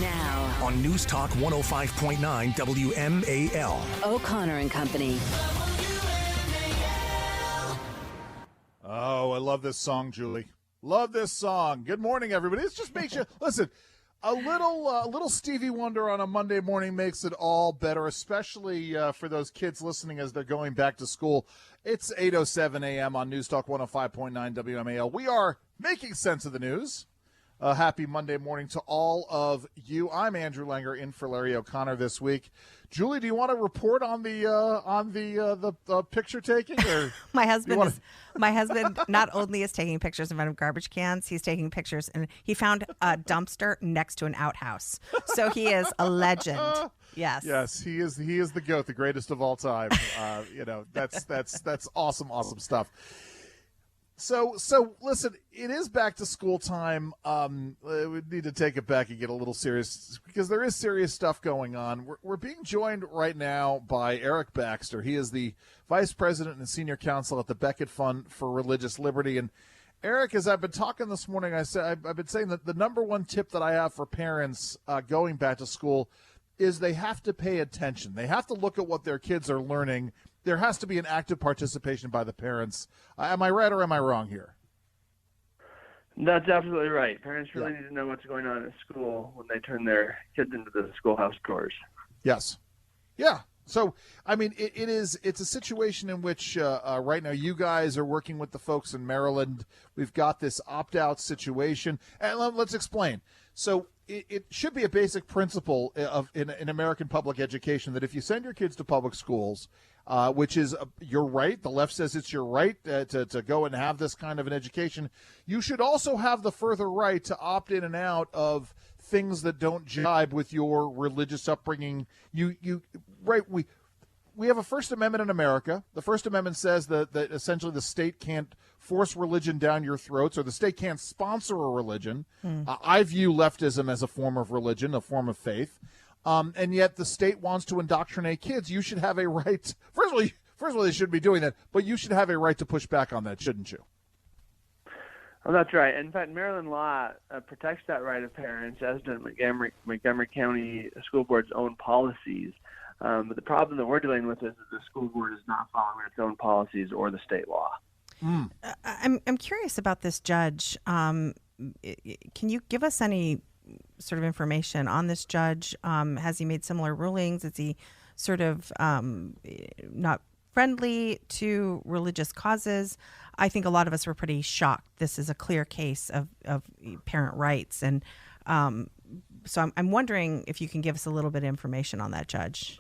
Now on News Talk 105.9 WMAL. O'Connor and Company. Oh, I love this song, Julie. Love this song. Good morning, everybody. This just makes you listen. A little Stevie Wonder on a Monday morning makes it all better, especially for those kids listening as they're going back to school. It's 8:07 a.m. on News Talk 105.9 WMAL. We are making sense of the news. Happy Monday morning to all of you. I'm Andrew Langer in for Larry O'Connor this week. Julie, do you want to report on the picture taking? Or my husband not only is taking pictures in front of garbage cans, he's taking pictures, and he found a dumpster next to an outhouse. So he is a legend. Yes, he is the GOAT, the greatest of all time. That's awesome stuff. So listen, it is back to school time. We need to take it back and get a little serious because there is serious stuff going on. We're being joined right now by Eric Baxter. He is the Vice President and Senior Counsel at the Becket Fund for Religious Liberty. And Eric, as I've been talking this morning, I've been saying that the number one tip that I have for parents going back to school is they have to pay attention. They have to look at what their kids are learning. There has to be an active participation by the parents. Am I right or am I wrong here? That's absolutely right. Parents really need to know what's going on at school when they turn their kids into the schoolhouse doors. Yes. Yeah. So, I mean, it's a situation in which right now you guys are working with the folks in Maryland. We've got this opt-out situation. And let's explain. So it should be a basic principle in American public education that if you send your kids to public schools, which is your right, the left says it's your right to go and have this kind of an education, you should also have the further right to opt in and out of things that don't jibe with your religious upbringing. We have a First Amendment in America. The First Amendment says that essentially the state can't force religion down your throats, or the state can't sponsor a religion. I view leftism as a form of religion, a form of faith. And yet the state wants to indoctrinate kids. You should have a right. First of all, they shouldn't be doing that, but you should have a right to push back on that, shouldn't you? Well, that's right. In fact, Maryland law protects that right of parents, as does Montgomery County School Board's own policies. But the problem that we're dealing with is that the school board is not following its own policies or the state law. I'm curious about this judge. Can you give us any sort of information on this judge? Has he made similar rulings? Is he sort of not friendly to religious causes? I think a lot of us were pretty shocked. This is a clear case of parent rights. And so I'm wondering if you can give us a little bit of information on that judge.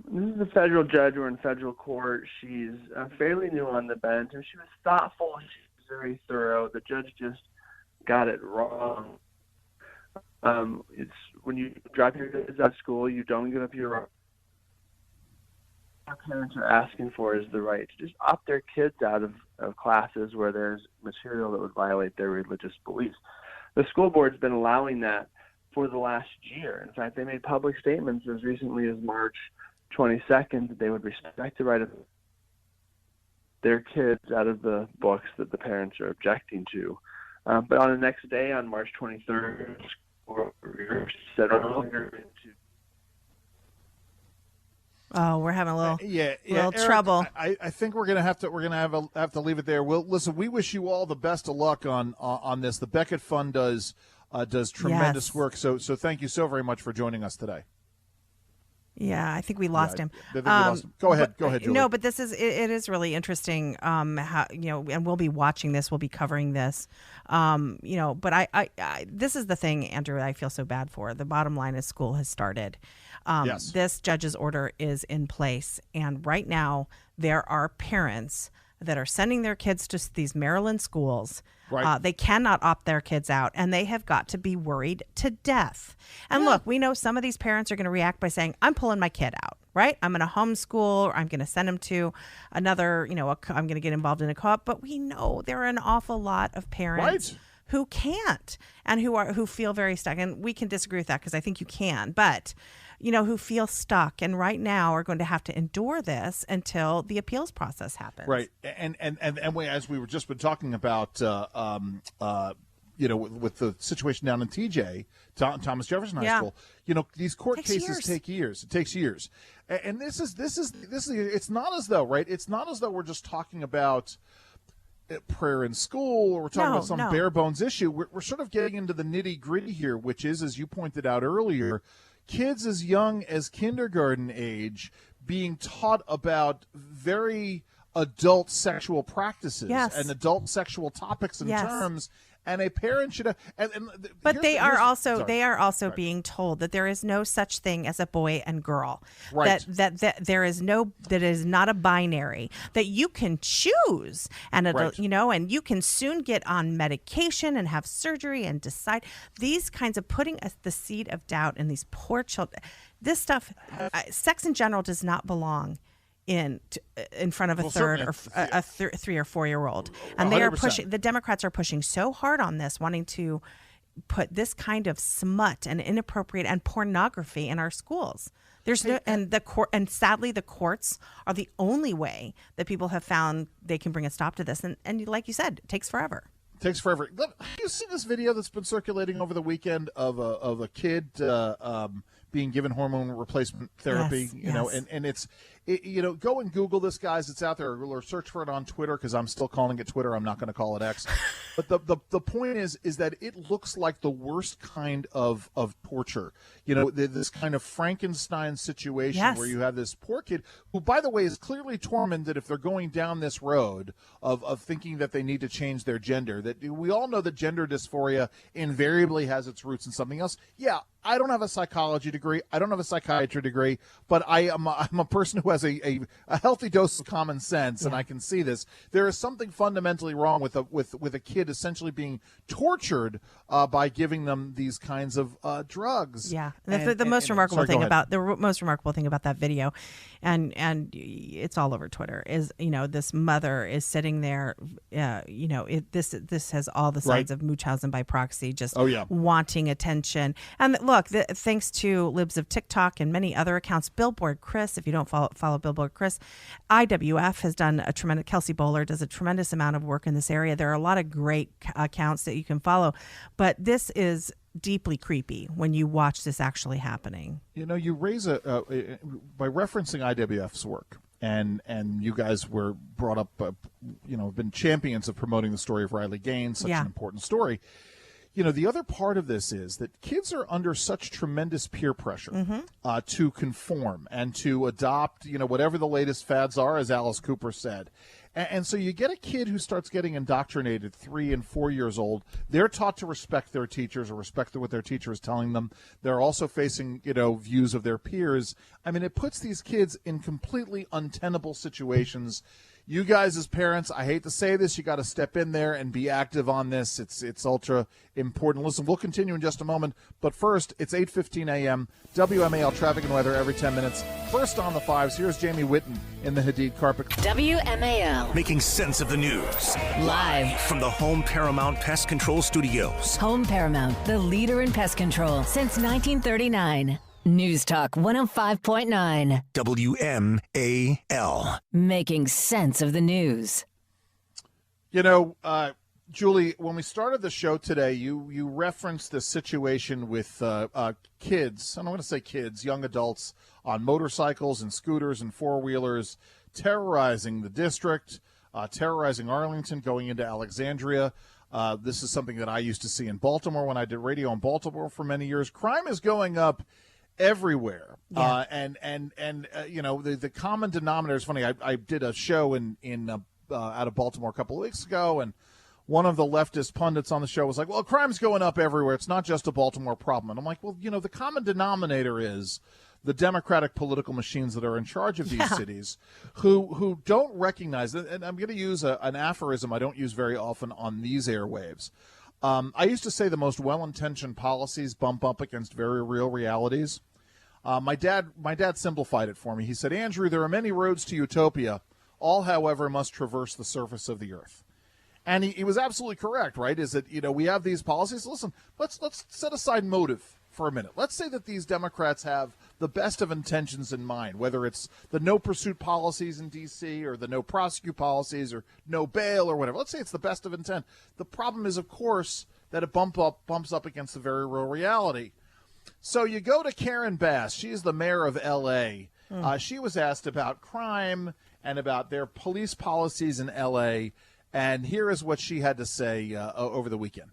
This is a federal judge. We're in federal court. She's fairly new on the bench, and she was thoughtful. She was very thorough. The judge just got it wrong. It's when you drop your kids out of school, you don't give up your right. What parents are asking for is the right to just opt their kids out of classes where there's material that would violate their religious beliefs. The school board's been allowing that for the last year. In fact, they made public statements as recently as March 22nd that they would respect the right of their kids out of the books that the parents are objecting to. But on the next day, on March 23rd, said earlier into. Oh, we're having a little Eric, trouble. I think we're gonna have to leave it there. Well, listen, we wish you all the best of luck on this. The Becket Fund does tremendous work. So thank you so very much for joining us today. Yeah, I think we lost him. I think we lost him. Go ahead, Julie. No, but it is really interesting. How and we'll be watching this. We'll be covering this. But I this is the thing, Andrew. I feel so bad for. The bottom line is school has started. Yes. This judge's order is in place, and right now there are parents that are sending their kids to these Maryland schools. Right. They cannot opt their kids out, and they have got to be worried to death. And look, we know some of these parents are going to react by saying, I'm pulling my kid out, right? I'm going to homeschool, or I'm going to send him to another, I'm going to get involved in a co-op. But we know there are an awful lot of parents who can't and who feel very stuck. And we can disagree with that because I think you can. But who feel stuck and right now are going to have to endure this until the appeals process happens. Right. And as we were just been talking about, with the situation down in TJ, Thomas Jefferson High School, these court cases take years. It takes years. And this is it's not as though, right? It's not as though we're just talking about prayer in school, or we're talking about some bare bones issue. We're sort of getting into the nitty gritty here, which is, as you pointed out earlier, kids as young as kindergarten age being taught about very adult sexual practices and adult sexual topics and terms. And a parent should have. But they are also being told that there is no such thing as a boy and girl. Right. That there is that is not a binary. That you can choose, and and you can soon get on medication and have surgery and decide. These kinds of putting the seed of doubt in these poor children. This stuff, sex in general, does not belong in front of a 3 or 4 year old, and they 100%. The Democrats are pushing so hard on this, wanting to put this kind of smut and inappropriate and pornography in our schools. There's and sadly the courts are the only way that people have found they can bring a stop to this, and like you said, it takes forever. Takes forever. Have you seen this video that's been circulating over the weekend of a kid being given hormone replacement therapy? And it's go and Google this, guys. It's out there, or search for it on Twitter, because I'm still calling it Twitter. I'm not going to call it X. But the point is that it looks like the worst kind of torture. This kind of Frankenstein situation where you have this poor kid who, by the way, is clearly tormented if they're going down this road of thinking that they need to change their gender. That we all know that gender dysphoria invariably has its roots in something else. Yeah, I don't have a psychology degree. I don't have a psychiatry degree, but I'm a person who has a healthy dose of common sense, and I can see this. There is something fundamentally wrong with a kid essentially being tortured by giving them these kinds of drugs. Yeah, the most remarkable thing about that video, and it's all over Twitter, is this mother is sitting there, this has all the signs of Munchausen by proxy, just wanting attention. And look, thanks to libs of TikTok and many other accounts, Billboard Chris, if you don't follow Billboard Chris, IWF has done a tremendous, Kelsey Bowler does a tremendous amount of work in this area. There are a lot of great accounts that you can follow, but this is deeply creepy when you watch this actually happening. You raise by referencing IWF's work, and you guys were brought up, been champions of promoting the story of Riley Gaines, such an important story. The other part of this is that kids are under such tremendous peer pressure to conform and to adopt, whatever the latest fads are, as Alice Cooper said. And so you get a kid who starts getting indoctrinated 3 and 4 years old. They're taught to respect their teachers or respect what their teacher is telling them. They're also facing, views of their peers. I mean, it puts these kids in completely untenable situations. You guys as parents, I hate to say this, you got to step in there and be active on this. It's ultra important. Listen, we'll continue in just a moment, but first, it's 8:15 a.m. WMAL traffic and weather every 10 minutes. First on the fives, here's Jamie Whitten in the Hadid Carpet. WMAL. Making sense of the news. Live from the Home Paramount Pest Control Studios. Home Paramount, the leader in pest control since 1939. News Talk 105.9. WMAL. Making sense of the news. Julie, when we started the show today, you referenced the situation with kids, I don't want to say kids, young adults on motorcycles and scooters and four-wheelers terrorizing the district, terrorizing Arlington, going into Alexandria. This is something that I used to see in Baltimore when I did radio in Baltimore for many years. Crime is going up everywhere. Yeah. The common denominator is funny. I did a show out of Baltimore a couple of weeks ago, and one of the leftist pundits on the show was like, well, crime's going up everywhere. It's not just a Baltimore problem. And I'm like, well, the common denominator is the Democratic political machines that are in charge of these cities who don't recognize it. And I'm going to use an aphorism I don't use very often on these airwaves. I used to say the most well-intentioned policies bump up against very real realities. My dad simplified it for me. He said, Andrew, there are many roads to utopia. All, however, must traverse the surface of the earth. And he was absolutely correct, right? Is that, we have these policies. Listen, let's set aside motive for a minute. Let's say that these Democrats have the best of intentions in mind, whether it's the no pursuit policies in D.C. or the no prosecute policies or no bail or whatever. Let's say it's the best of intent. The problem is, of course, that it bumps up against the very real reality. So you go to Karen Bass. She's the mayor of L.A. She was asked about crime and about their police policies in L.A., and here is what she had to say over the weekend.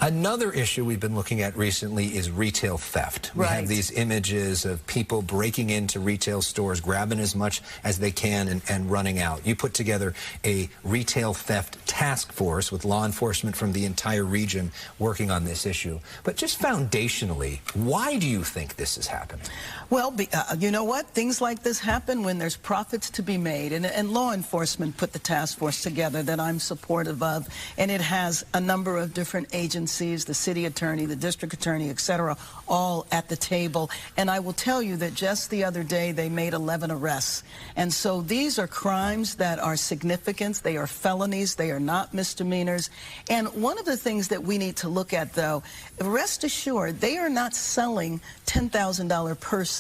Another issue we've been looking at recently is retail theft. We have these images of people breaking into retail stores, grabbing as much as they can and running out. You put together a retail theft task force with law enforcement from the entire region working on this issue. But just foundationally, why do you think this is happening? Well, you know what? Things like this happen when there's profits to be made. And law enforcement put the task force together that I'm supportive of. And it has a number of different agencies, the city attorney, the district attorney, et cetera, all at the table. And I will tell you that just the other day they made 11 arrests. And so these are crimes that are significant. They are felonies. They are not misdemeanors. And one of the things that we need to look at, though, rest assured, they are not selling $10,000 purses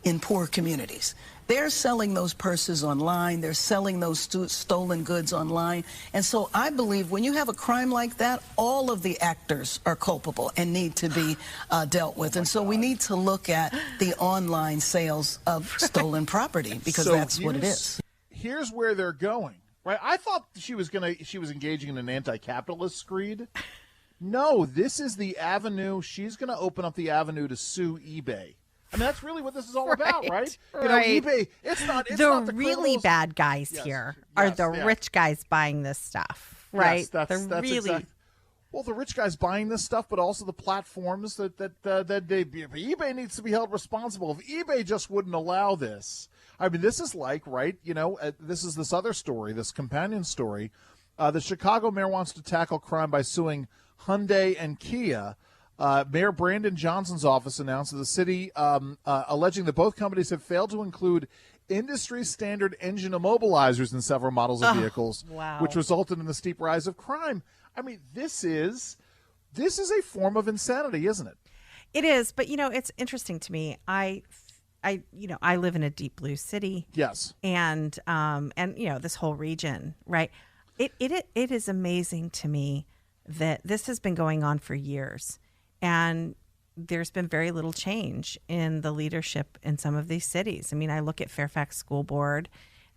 in poor communities. They're selling those purses online. They're selling those stolen goods online. And so I believe when you have a crime like that, all of the actors are culpable and need to be dealt with. And so we need to look at the online sales of stolen property, because that's what it is. Here's where they're going, right? I thought she was engaging in an anti-capitalist screed. No, this is the avenue. She's going to open up the avenue to sue eBay. I mean, that's really what this is all about, right? You know, eBay, it's not the really criminals. Bad guys here are the rich guys buying this stuff, right? Yes, that's really well, the rich guys buying this stuff, but also the platforms that eBay needs to be held responsible. If eBay just wouldn't allow this, I mean, this is like, right? You know, this is this other story, this companion story. The Chicago mayor wants to tackle crime by suing Hyundai and Kia. Mayor Brandon Johnson's office announced that the city, alleging that both companies have failed to include industry-standard engine immobilizers in several models of vehicles, which resulted in the steep rise of crime. I mean, this is a form of insanity, isn't it? It is, but, you know, it's interesting to me. I live in a deep blue city. Yes. And you know, this whole region, right? It is amazing to me that this has been going on for years. And there's been very little change in the leadership in some of these cities. I mean, I look at Fairfax School Board,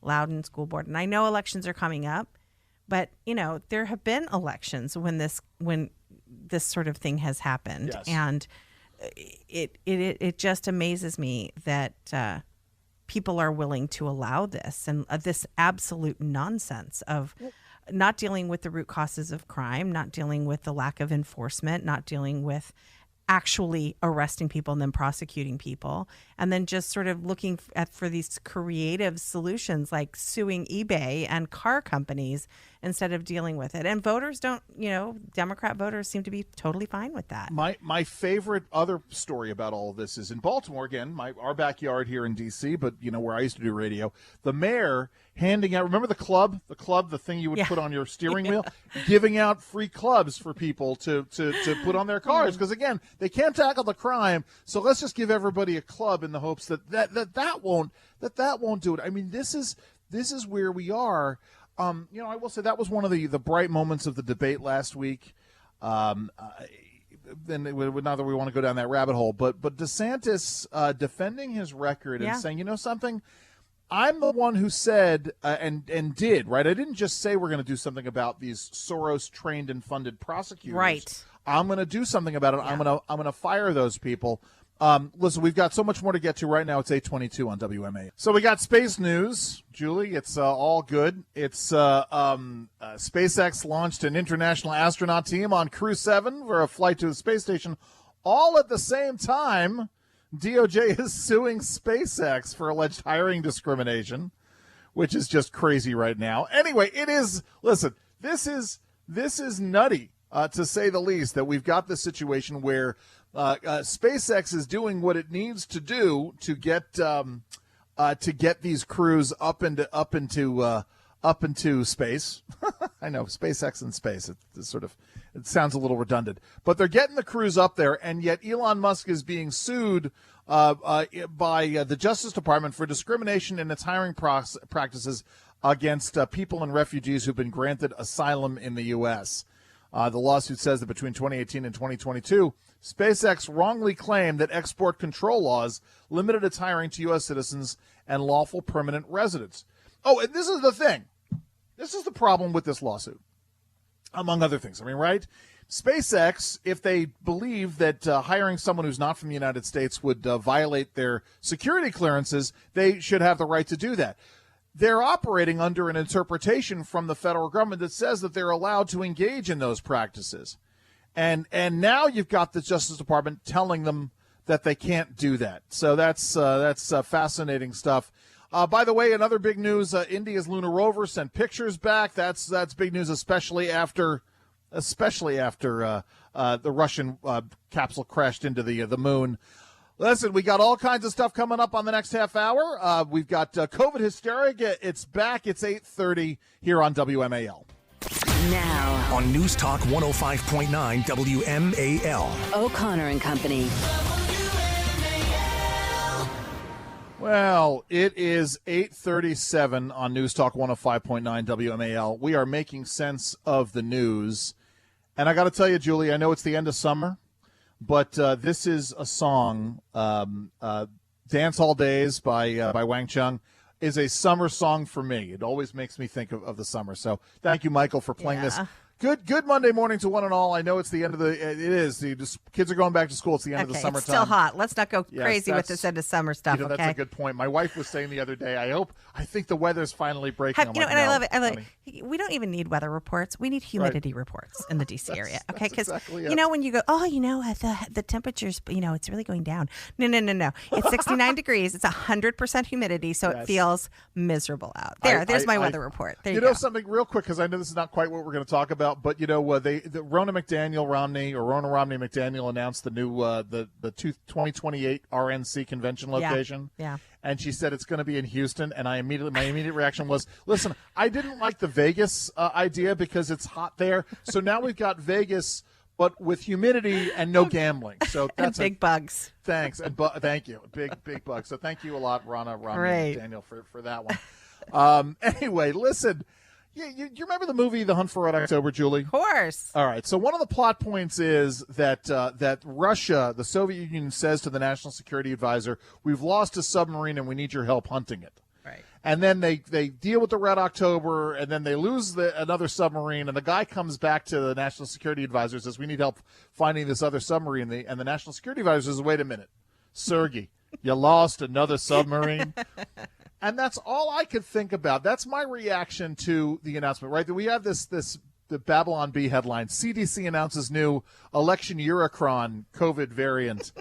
Loudoun School Board, and I know elections are coming up, but, you know, there have been elections when this sort of thing has happened. Yes. And it just amazes me that people are willing to allow this and this absolute nonsense of not dealing with the root causes of crime, not dealing with the lack of enforcement, not dealing with actually arresting people and then prosecuting people, and then just sort of looking for these creative solutions like suing eBay and car companies instead of dealing with it. And voters don't, you know, Democrat voters seem to be totally fine with that. My favorite other story about all of this is in Baltimore, again, our backyard here in D.C., but, you know, where I used to do radio. The mayor handing out, remember the thing you would put on your steering wheel? Giving out free clubs for people to put on their cars. Because, again, they can't tackle the crime, so let's just give everybody a club in the hopes that won't do it. I mean, this is where we are. You know, I will say that was one of the bright moments of the debate last week. Then not that we want to go down that rabbit hole, but DeSantis defending his record and saying, you know something, I'm the one who said and did, right? I didn't just say we're going to do something about these Soros trained and funded prosecutors. Right. I'm going to do something about it. Yeah. I'm going to fire those people. Listen, we've got so much more to get to right now. It's 8:22 on WMA. So we got space news, Julie. It's all good. It's SpaceX launched an international astronaut team on Crew 7 for a flight to the space station. All at the same time, DOJ is suing SpaceX for alleged hiring discrimination, which is just crazy right now. Anyway, it is. Listen, this is nutty to say the least. That we've got this situation where SpaceX is doing what it needs to do to get these crews up into space. I know, SpaceX in space. It sounds a little redundant, but they're getting the crews up there, and yet Elon Musk is being sued by the Justice Department for discrimination in its hiring practices against people and refugees who've been granted asylum in the U.S. The lawsuit says that between 2018 and 2022, SpaceX wrongly claimed that export control laws limited its hiring to U.S. citizens and lawful permanent residents. Oh, and this is the thing. This is the problem with this lawsuit, among other things. I mean, right? SpaceX, if they believe that hiring someone who's not from the United States would violate their security clearances, they should have the right to do that. They're operating under an interpretation from the federal government that says that they're allowed to engage in those practices. And now you've got the Justice Department telling them that they can't do that. So that's fascinating stuff. By the way, another big news, India's lunar rover sent pictures back. That's big news, especially after the Russian capsule crashed into the moon. Listen, we got all kinds of stuff coming up on the next half hour. We've got COVID hysteria. It's back. It's 8:30 here on WMAL. Now On News Talk 105.9 WMAL. O'Connor and Company. Well, it is 8:37 on News Talk 105.9 WMAL. We are making sense of the news. And I got to tell you, Julie, I know it's the end of summer, but this is a song, Dance Hall Days by Wang Chung, is a summer song for me. It always makes me think of the summer. So thank you, Michael, for playing this. Good Monday morning to one and all. I know it's the end of it is. Kids are going back to school. It's the end of the summertime. It's still hot. Let's not go crazy with this end of summer stuff, That's a good point. My wife was saying the other day, I think the weather's finally breaking. I love it. We don't even need weather reports. We need humidity reports in the D.C. area, okay? Because, exactly when you go, the temperature's, it's really going down. No. It's 69 degrees. It's 100% humidity, so it feels miserable out. There's my weather report. There you go. Something real quick, because I know this is not quite what we're going to talk about, but the Rona Romney McDaniel announced the new the 2028 RNC convention location. Yeah. And she said it's going to be in Houston, and my immediate reaction was, listen, I didn't like the Vegas idea because it's hot there. So now we've got Vegas, but with humidity and no gambling. So that's and big bugs. Thanks, and thank you, big bugs. So thank you a lot, Rona McDaniel, for that one. Anyway, listen. You remember the movie The Hunt for Red October, Julie? Of course. All right. So one of the plot points is that Russia, the Soviet Union, says to the National Security Advisor, "We've lost a submarine and we need your help hunting it." Right. And then they deal with the Red October, and then they lose another submarine, and the guy comes back to the National Security Advisor and says, "We need help finding this other submarine." And the National Security Advisor says, "Wait a minute, Sergei, you lost another submarine?" And that's all I could think about. That's my reaction to the announcement, right? That we have the Babylon Bee headline: CDC announces new election Eurocron COVID variant.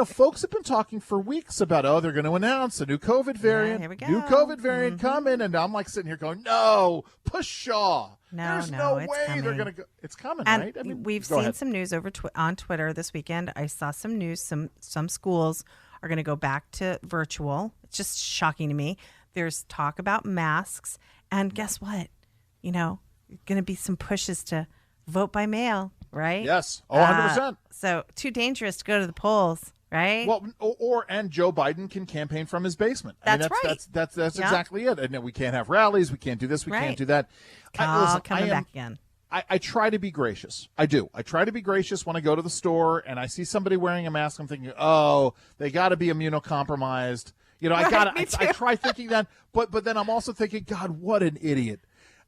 Folks have been talking for weeks about, they're going to announce a new COVID variant. Here we go. New COVID variant coming. And I'm like sitting here going, no, pshaw. There's no way coming. they're going to go. It's coming, and right? I mean, we've seen some news on Twitter this weekend. I saw some news. Some schools are going to go back to virtual. It's just shocking to me. There's talk about masks. And guess what? Going to be some pushes to vote by mail, right? Yes. 100%. So too dangerous to go to the polls, right? Well, and Joe Biden can campaign from his basement. That's right. That's exactly it. And we can't have rallies. We can't do this. We can't do that. Coming back again. I try to be gracious. I do. I try to be gracious when I go to the store and I see somebody wearing a mask. I'm thinking, they got to be immunocompromised. I try thinking that, but then I'm also thinking, God, what an idiot.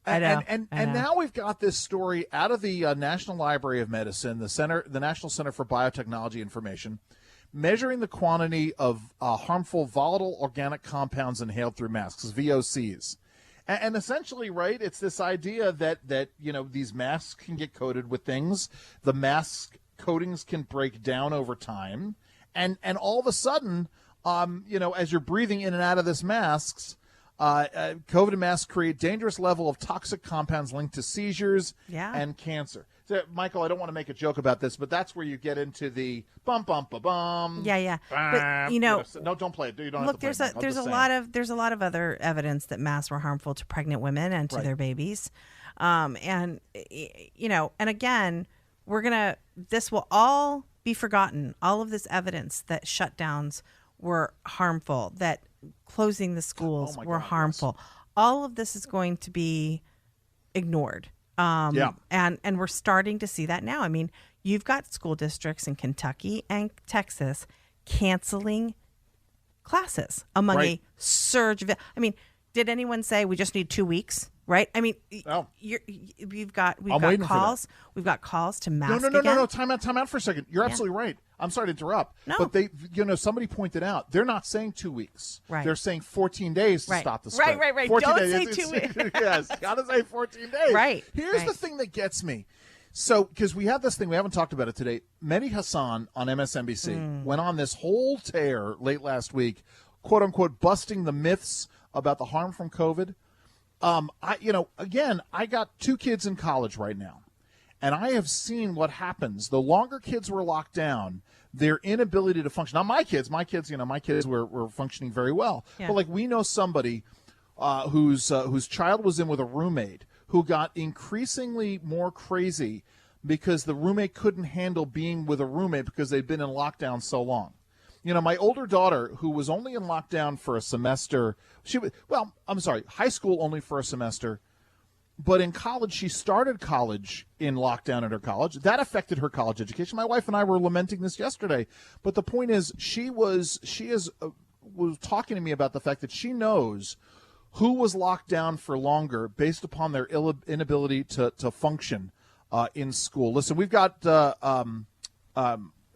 I know. And now we've got this story out of the National Library of Medicine, the National Center for Biotechnology Information, measuring the quantity of harmful volatile organic compounds inhaled through masks, VOCs. And essentially, right, it's this idea that these masks can get coated with things. The mask coatings can break down over time. And all of a sudden, as you're breathing in and out of this masks, COVID masks create dangerous level of toxic compounds linked to seizures and cancer. So, Michael, I don't want to make a joke about this, but that's where you get into the bum bum ba bum. Yeah. But no, don't play it. You don't look, have to play it. there's a lot of other evidence that masks were harmful to pregnant women and to their babies. And again, this will all be forgotten. All of this evidence that shutdowns were harmful, that closing the schools were harmful. Yes. All of this is going to be ignored. And we're starting to see that now. I mean, you've got school districts in Kentucky and Texas canceling classes among a surge of, I mean, did anyone say we just need 2 weeks? Right? I mean, we've got calls. We've got calls to mask again. No. Time out for a second. You're absolutely right. I'm sorry to interrupt. No. But somebody pointed out, they're not saying 2 weeks. Right. They're saying 14 days to stop the spread. Right. 14 Don't days. say 2 weeks. Yes, gotta say 14 days. Right. Here's the thing that gets me. So, because we have this thing, we haven't talked about it today. Mehdi Hassan on MSNBC went on this whole tear late last week, quote unquote, busting the myths about the harm from COVID. I got 2 kids in college right now, and I have seen what happens. The longer kids were locked down, their inability to function. Now, my kids were functioning very well. Yeah. But like, we know somebody whose child was in with a roommate who got increasingly more crazy because the roommate couldn't handle being with a roommate because they'd been in lockdown so long. My older daughter, who was only in lockdown for a semester, high school only for a semester, but in college, she started college in lockdown at her college. That affected her college education. My wife and I were lamenting this yesterday, but the point is, she was talking to me about the fact that she knows who was locked down for longer based upon their inability to function in school. Listen, we've got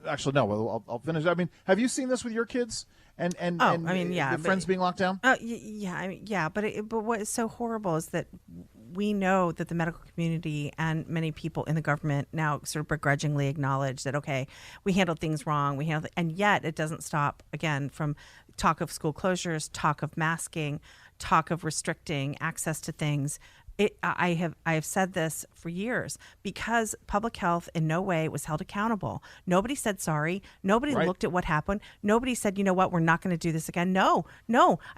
actually, no. I'll finish. I mean, have you seen this with your kids and friends being locked down? But what is so horrible is that we know that the medical community and many people in the government now sort of begrudgingly acknowledge that, okay, we handled things wrong. And yet it doesn't stop, again, from talk of school closures, talk of masking, talk of restricting access to things. I have said this for years, because public health in no way was held accountable. Nobody said sorry. Nobody looked at what happened. Nobody said, you know what, we're not going to do this again. No.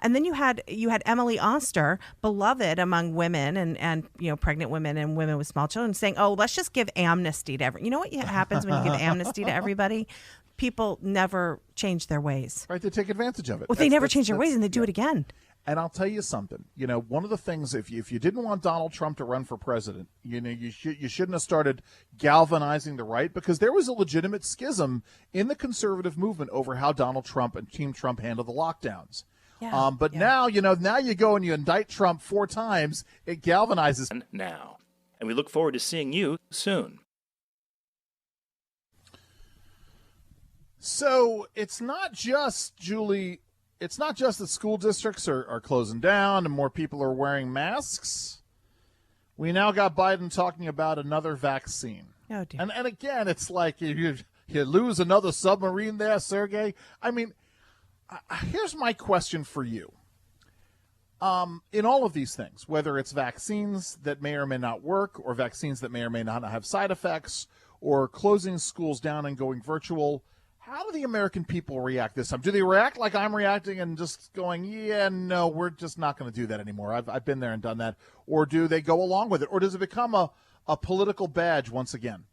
And then you had Emily Oster, beloved among women and pregnant women and women with small children, saying, oh, let's just give amnesty to everyone. You know what happens when you give amnesty to everybody? People never change their ways. Right, they take advantage of it. Well, they never change their ways, and they do it again. And I'll tell you something. One of the things, if you didn't want Donald Trump to run for president, you shouldn't have started galvanizing the right, because there was a legitimate schism in the conservative movement over how Donald Trump and Team Trump handled the lockdowns. Yeah, now you go and you indict Trump 4 times. It galvanizes now, and we look forward to seeing you soon. So it's not just, Julie. It's not just that school districts are closing down and more people are wearing masks. We now got Biden talking about another vaccine. Oh, dear. And again, it's like you lose another submarine there, Sergey. I mean, here's my question for you. In all of these things, whether it's vaccines that may or may not work, or vaccines that may or may not have side effects, or closing schools down and going virtual, how do the American people react this time? Do they react like I'm reacting and just going, yeah, no, we're just not going to do that anymore? I've been there and done that. Or do they go along with it? Or does it become a political badge once again?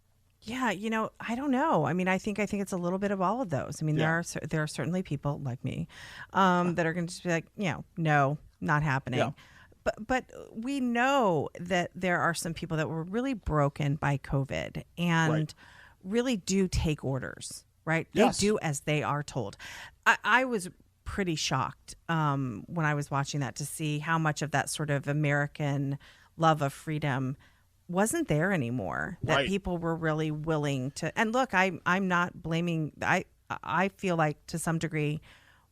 Yeah, I don't know. I mean, I think it's a little bit of all of those. I mean, there are certainly people like me that are going to just be like, no, not happening. Yeah. But we know that there are some people that were really broken by COVID and really do take orders. Right? Yes. They do as they are told. I was pretty shocked when I was watching that to see how much of that sort of American love of freedom wasn't there anymore. That people were really willing to. And look, I'm not blaming. I feel like to some degree,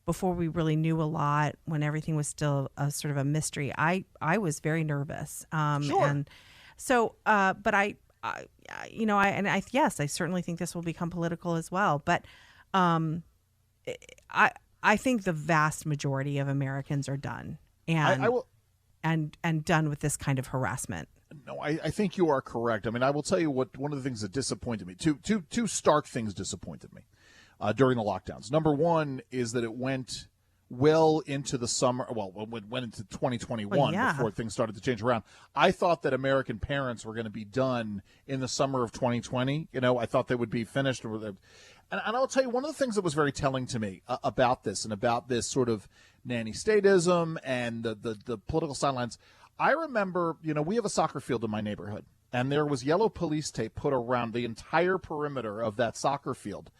before we really knew a lot, when everything was still a sort of a mystery, I was very nervous. Sure. And so, but I certainly think this will become political as well. But I think the vast majority of Americans are done and done with this kind of harassment. No, I think you are correct. I mean, I will tell you what one of the things that disappointed me. Two stark things disappointed me during the lockdowns. Number one is that it went well into the summer. Well, it went into 2021 before things started to change around. I thought that American parents were going to be done in the summer of 2020. I thought they would be finished. And I'll tell you, one of the things that was very telling to me about this and about this sort of nanny statism and the political sidelines, I remember, we have a soccer field in my neighborhood. and there was yellow police tape put around the entire perimeter of that soccer field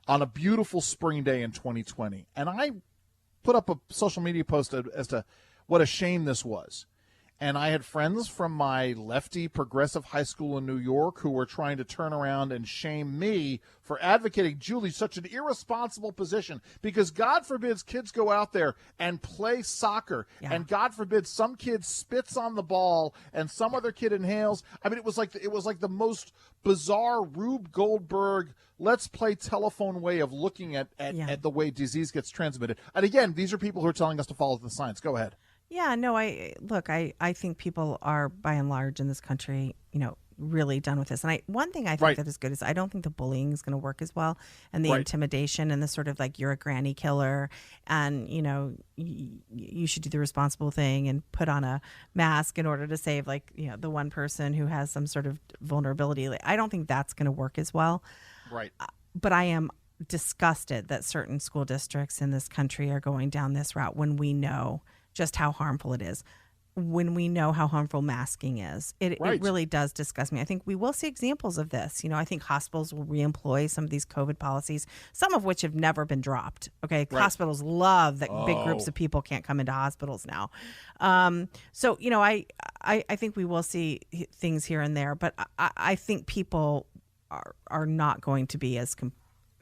on a beautiful spring day in 2020. And I put up a social media post as to what a shame this was. And I had friends from my lefty progressive high school in New York who were trying to turn around and shame me for advocating, Julie, such an irresponsible position, because God forbids kids go out there and play soccer. Yeah. And God forbid some kid spits on the ball and some other kid inhales. I mean, it was like the most bizarre Rube Goldberg, let's play telephone way of looking at the way disease gets transmitted. And again, these are people who are telling us to follow the science. Go ahead. Yeah, no, I think people are, by and large, in this country, really done with this. And one thing I think that is good is I don't think the bullying is going to work as well, and the intimidation and the sort of like, you're a granny killer, and you should do the responsible thing and put on a mask in order to save the one person who has some sort of vulnerability. I don't think that's going to work as well. Right. But I am disgusted that certain school districts in this country are going down this route when we know just how harmful it is, when we know how harmful masking is. It really does disgust me. I think we will see examples of this. I think hospitals will reemploy some of these COVID policies, some of which have never been dropped. Okay. Right. Hospitals love that big groups of people can't come into hospitals now. So, I think we will see things here and there, but I think people are not going to be as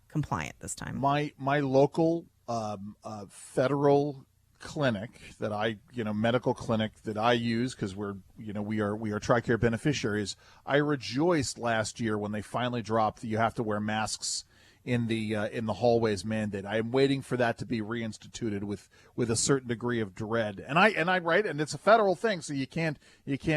compliant this time. My local federal clinic that medical clinic that I use, because we are TRICARE beneficiaries. I rejoiced last year when they finally dropped that you have to wear masks in the hallways mandate. I am waiting for that to be reinstituted with a certain degree of dread. And it's a federal thing, so you can't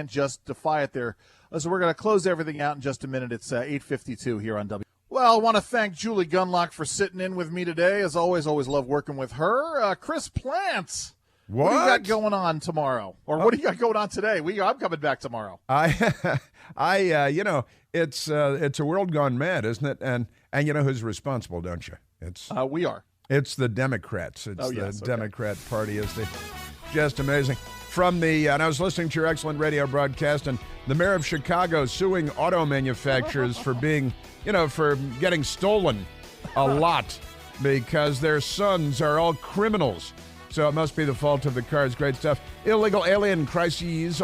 just defy it there. So we're going to close everything out in just a minute. It's 8:52 here on W. Well, I want to thank Julie Gunlock for sitting in with me today. As always love working with her. Chris Plants, what do you got going on tomorrow? Or what do you got going on today? I'm coming back tomorrow. It's a world gone mad, isn't it? And you know who's responsible, don't you? It's we are. It's the Democrats. It's the Democrat Party is just amazing. And I was listening to your excellent radio broadcast, and the mayor of Chicago suing auto manufacturers for being, for getting stolen a lot because their sons are all criminals. So it must be the fault of the cars. Great stuff. Illegal alien crises.